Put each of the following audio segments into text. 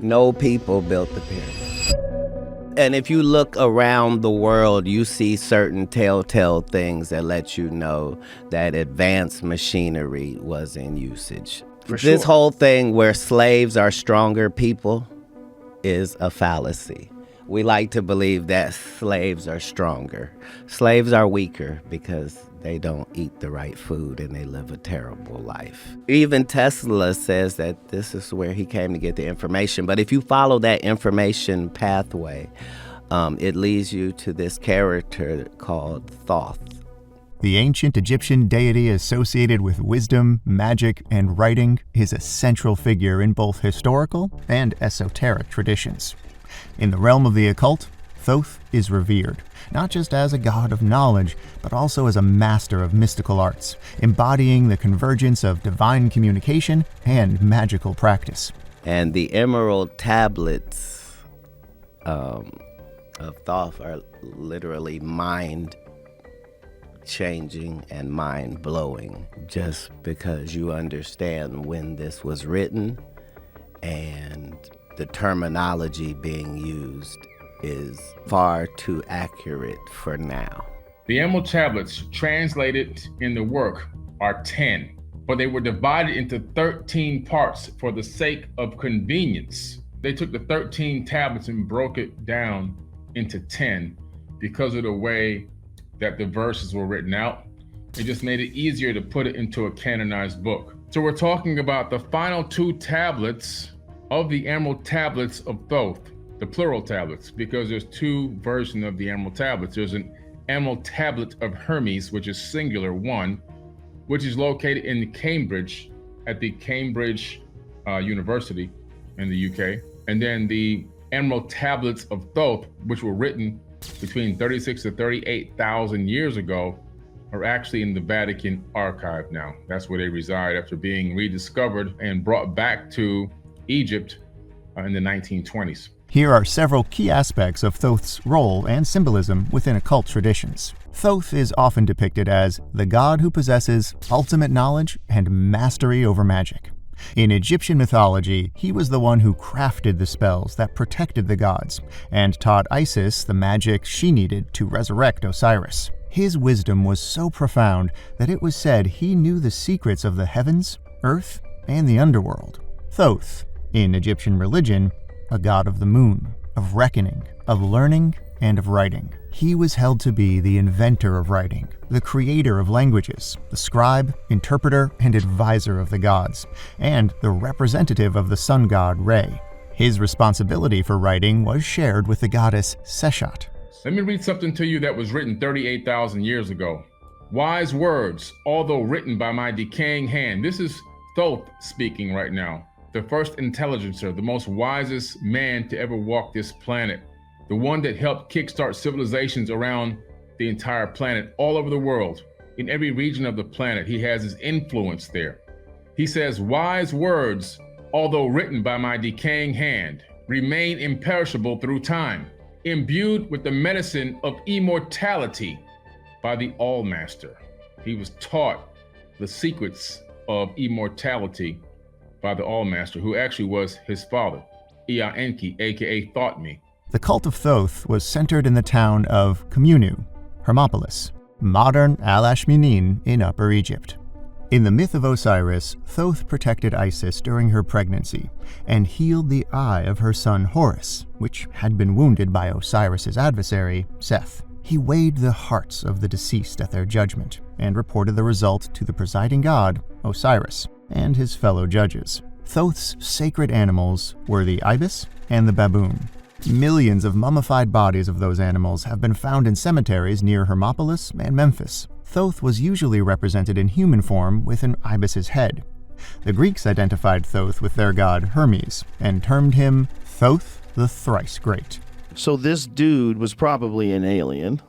No people built the pyramid. And if you look around the world, you see certain telltale things that let you know that advanced machinery was in usage. This whole thing where slaves are stronger people is a fallacy. We like to believe that slaves are stronger. Slaves are weaker because they don't eat the right food and they live a terrible life. Even Tesla says that this is where he came to get the information. But if you follow that information pathway, it leads you to this character called Thoth. The ancient Egyptian deity associated with wisdom, magic, and writing is a central figure in both historical and esoteric traditions. In the realm of the occult, Thoth is revered, not just as a god of knowledge, but also as a master of mystical arts, embodying the convergence of divine communication and magical practice. And the emerald tablets of Thoth are literally mind-changing and mind-blowing, just because you understand when this was written and the terminology being used is far too accurate for now. The emerald tablets translated in the work are 10, but they were divided into 13 parts for the sake of convenience. They took the 13 tablets and broke it down into 10 because of the way that the verses were written out. It just made it easier to put it into a canonized book. So we're talking about the final 2 tablets of the emerald tablets of Thoth, the plural tablets, because there's 2 versions of the emerald tablets. There's an emerald tablet of Hermes, which is singular 1, which is located in Cambridge at the Cambridge University in the UK. And then the emerald tablets of Thoth, which were written between 36 to 38,000 years ago, are actually in the Vatican archive now. That's where they reside after being rediscovered and brought back to Egypt in the 1920s. Here are several key aspects of Thoth's role and symbolism within occult traditions. Thoth is often depicted as the god who possesses ultimate knowledge and mastery over magic. In Egyptian mythology, he was the one who crafted the spells that protected the gods and taught Isis the magic she needed to resurrect Osiris. His wisdom was so profound that it was said he knew the secrets of the heavens, earth, and the underworld. Thoth, in Egyptian religion, a god of the moon, of reckoning, of learning, and of writing. He was held to be the inventor of writing, the creator of languages, the scribe, interpreter, and advisor of the gods, and the representative of the sun god Re. His responsibility for writing was shared with the goddess Seshat. Let me read something to you that was written 38,000 years ago. Wise words, although written by my decaying hand. This is Thoth speaking right now. The first intelligencer, the most wisest man to ever walk this planet. The one that helped kickstart civilizations around the entire planet, all over the world. In every region of the planet, he has his influence there. He says, wise words, although written by my decaying hand, remain imperishable through time, imbued with the medicine of immortality by the All-Master. He was taught the secrets of immortality by the All-Master, who actually was his father, Ea Enki, aka Thought Me. The cult of Thoth was centered in the town of Khmunu, Hermopolis, modern Al-Ashminin in Upper Egypt. In the myth of Osiris, Thoth protected Isis during her pregnancy and healed the eye of her son Horus, which had been wounded by Osiris's adversary, Seth. He weighed the hearts of the deceased at their judgment and reported the result to the presiding god, Osiris, and his fellow judges. Thoth's sacred animals were the ibis and the baboon. Millions of mummified bodies of those animals have been found in cemeteries near Hermopolis and Memphis. Thoth was usually represented in human form with an ibis's head. The Greeks identified Thoth with their god Hermes and termed him Thoth the Thrice Great. So this dude was probably an alien.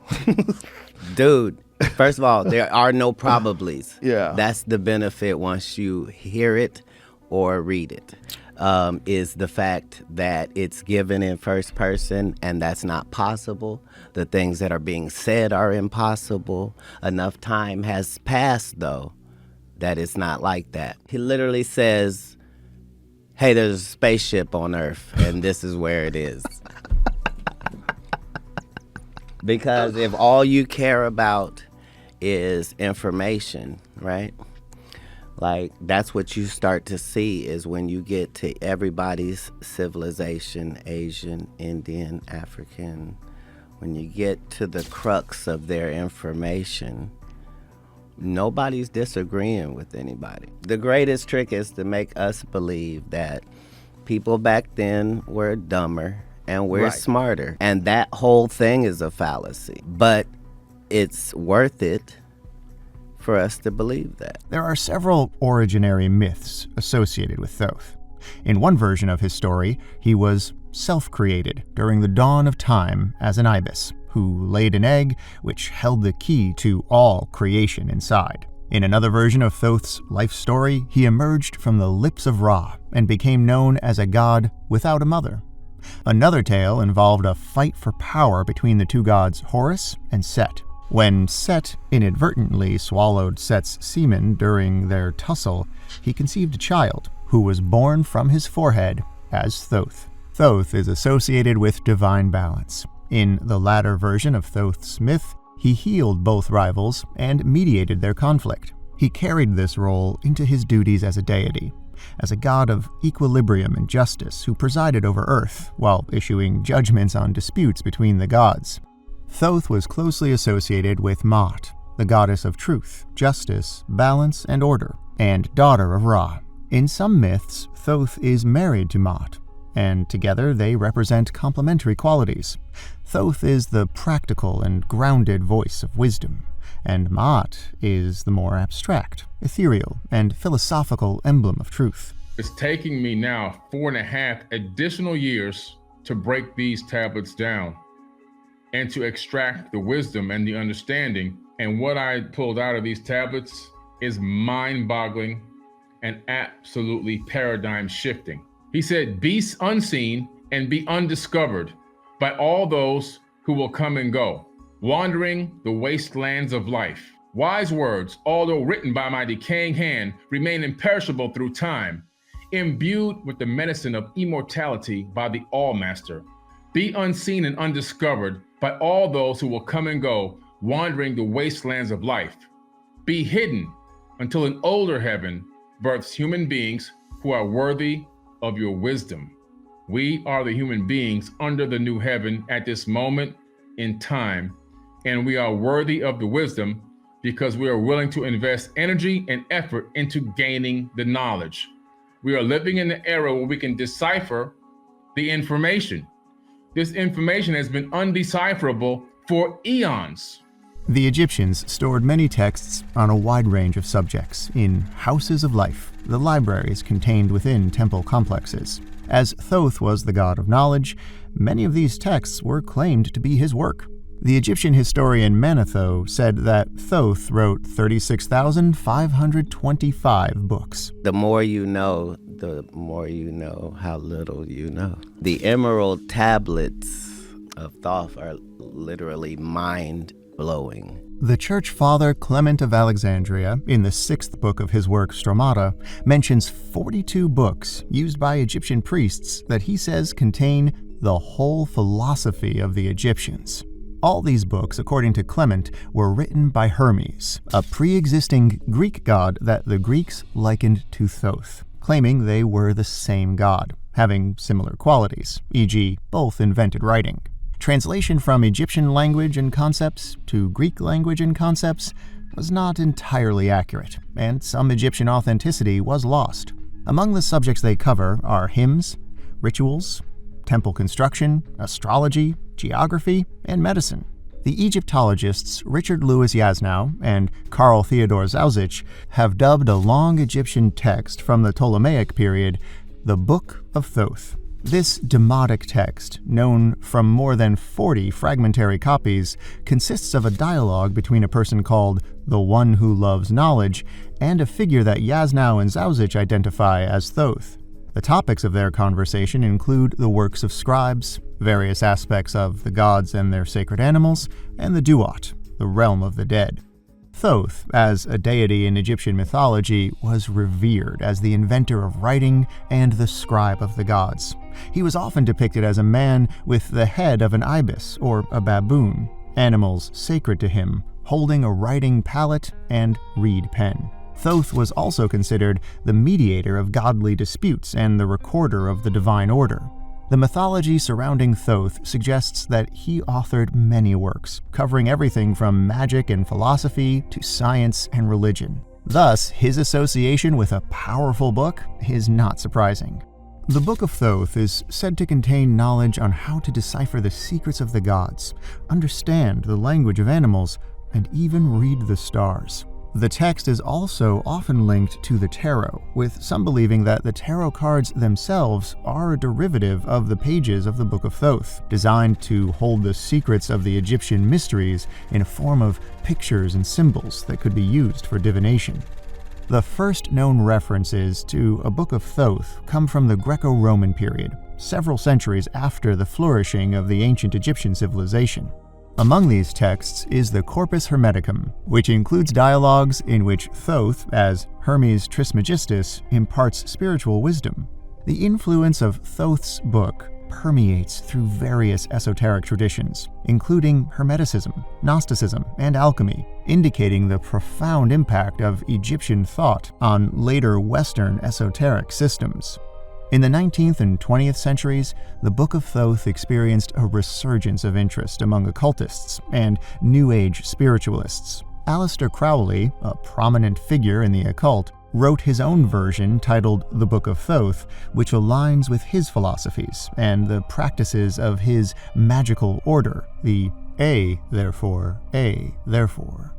Dude, first of all, there are no probablys. Yeah. That's the benefit once you hear it or read it, is the fact that it's given in first person, and that's not possible. The things that are being said are impossible. Enough time has passed, though, that it's not like that. He literally says, hey, there's a spaceship on Earth, and this is where it is. Because if all you care about is information, right? Like, that's what you start to see is when you get to everybody's civilization, Asian, Indian, African, when you get to the crux of their information, nobody's disagreeing with anybody. The greatest trick is to make us believe that people back then were dumber and we're smarter. And that whole thing is a fallacy. But it's worth it for us to believe that. There are several originary myths associated with Thoth. In one version of his story, he was self-created during the dawn of time as an ibis, who laid an egg which held the key to all creation inside. In another version of Thoth's life story, he emerged from the lips of Ra and became known as a god without a mother. Another tale involved a fight for power between the two gods Horus and Set. When Set inadvertently swallowed Set's semen during their tussle, he conceived a child who was born from his forehead as Thoth. Thoth is associated with divine balance. In the latter version of Thoth's myth, he healed both rivals and mediated their conflict. He carried this role into his duties as a deity, as a god of equilibrium and justice who presided over Earth while issuing judgments on disputes between the gods. Thoth was closely associated with Maat, the goddess of truth, justice, balance, and order, and daughter of Ra. In some myths, Thoth is married to Maat, and together they represent complementary qualities. Thoth is the practical and grounded voice of wisdom, and Maat is the more abstract, ethereal, and philosophical emblem of truth. It's taking me now 4.5 additional years to break these tablets down and to extract the wisdom and the understanding. And what I pulled out of these tablets is mind-boggling and absolutely paradigm shifting. He said, be unseen and be undiscovered by all those who will come and go, wandering the wastelands of life. Wise words, although written by my decaying hand, remain imperishable through time, imbued with the medicine of immortality by the All-Master. Be unseen and undiscovered by all those who will come and go, wandering the wastelands of life. Be hidden until an older heaven births human beings who are worthy of your wisdom. We are the human beings under the new heaven at this moment in time, and we are worthy of the wisdom because we are willing to invest energy and effort into gaining the knowledge. We are living in an era where we can decipher the information. This information has been undecipherable for eons. The Egyptians stored many texts on a wide range of subjects in houses of life, the libraries contained within temple complexes. As Thoth was the god of knowledge, many of these texts were claimed to be his work. The Egyptian historian Manetho said that Thoth wrote 36,525 books. The more you know, the more you know how little you know. The emerald tablets of Thoth are literally mind-blowing. The church father Clement of Alexandria, in the 6th book of his work Stromata, mentions 42 books used by Egyptian priests that he says contain the whole philosophy of the Egyptians. All these books, according to Clement, were written by Hermes, a pre-existing Greek god that the Greeks likened to Thoth, claiming they were the same god, having similar qualities, e.g., both invented writing. Translation from Egyptian language and concepts to Greek language and concepts was not entirely accurate, and some Egyptian authenticity was lost. Among the subjects they cover are hymns, rituals, temple construction, astrology, geography, and medicine. The Egyptologists Richard Louis Yasnow and Carl Theodor Zauzich have dubbed a long Egyptian text from the Ptolemaic period the Book of Thoth. This demotic text, known from more than 40 fragmentary copies, consists of a dialogue between a person called the One Who Loves Knowledge and a figure that Yasnow and Zauzich identify as Thoth. The topics of their conversation include the works of scribes, various aspects of the gods and their sacred animals, and the Duat, the realm of the dead. Thoth, as a deity in Egyptian mythology, was revered as the inventor of writing and the scribe of the gods. He was often depicted as a man with the head of an ibis or a baboon, animals sacred to him, holding a writing palette and reed pen. Thoth was also considered the mediator of godly disputes and the recorder of the divine order. The mythology surrounding Thoth suggests that he authored many works, covering everything from magic and philosophy to science and religion. Thus, his association with a powerful book is not surprising. The Book of Thoth is said to contain knowledge on how to decipher the secrets of the gods, understand the language of animals, and even read the stars. The text is also often linked to the tarot, with some believing that the tarot cards themselves are a derivative of the pages of the Book of Thoth, designed to hold the secrets of the Egyptian mysteries in a form of pictures and symbols that could be used for divination. The first known references to a Book of Thoth come from the Greco-Roman period, several centuries after the flourishing of the ancient Egyptian civilization. Among these texts is the Corpus Hermeticum, which includes dialogues in which Thoth, as Hermes Trismegistus, imparts spiritual wisdom. The influence of Thoth's book permeates through various esoteric traditions, including Hermeticism, Gnosticism, and alchemy, indicating the profound impact of Egyptian thought on later Western esoteric systems. In the 19th and 20th centuries, the Book of Thoth experienced a resurgence of interest among occultists and New Age spiritualists. Aleister Crowley, a prominent figure in the occult, wrote his own version titled The Book of Thoth, which aligns with his philosophies and the practices of his magical order, the A, therefore, A, therefore.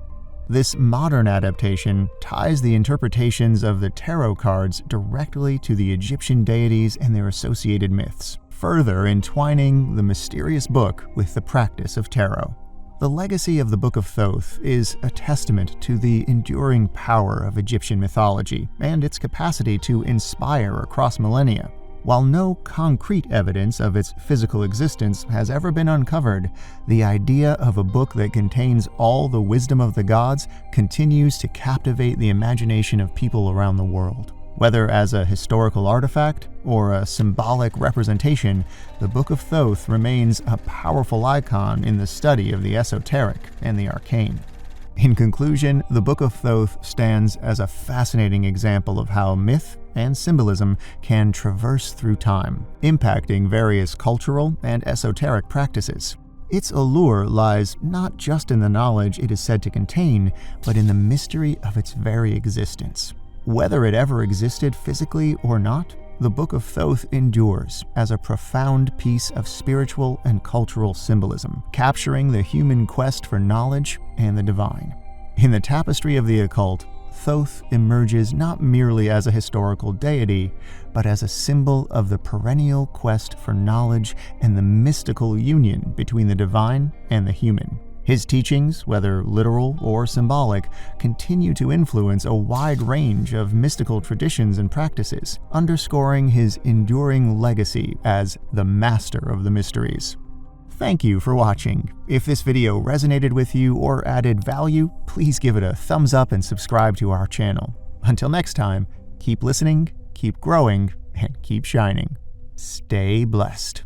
This modern adaptation ties the interpretations of the tarot cards directly to the Egyptian deities and their associated myths, further entwining the mysterious book with the practice of tarot. The legacy of the Book of Thoth is a testament to the enduring power of Egyptian mythology and its capacity to inspire across millennia. While no concrete evidence of its physical existence has ever been uncovered, the idea of a book that contains all the wisdom of the gods continues to captivate the imagination of people around the world. Whether as a historical artifact or a symbolic representation, the Book of Thoth remains a powerful icon in the study of the esoteric and the arcane. In conclusion, the Book of Thoth stands as a fascinating example of how myth and symbolism can traverse through time, impacting various cultural and esoteric practices. Its allure lies not just in the knowledge it is said to contain, but in the mystery of its very existence. Whether it ever existed physically or not, the Book of Thoth endures as a profound piece of spiritual and cultural symbolism, capturing the human quest for knowledge and the divine. In the tapestry of the occult, Thoth emerges not merely as a historical deity, but as a symbol of the perennial quest for knowledge and the mystical union between the divine and the human. His teachings, whether literal or symbolic, continue to influence a wide range of mystical traditions and practices, underscoring his enduring legacy as the master of the mysteries. Thank you for watching. If this video resonated with you or added value, please give it a thumbs up and subscribe to our channel. Until next time, keep listening, keep growing, and keep shining. Stay blessed.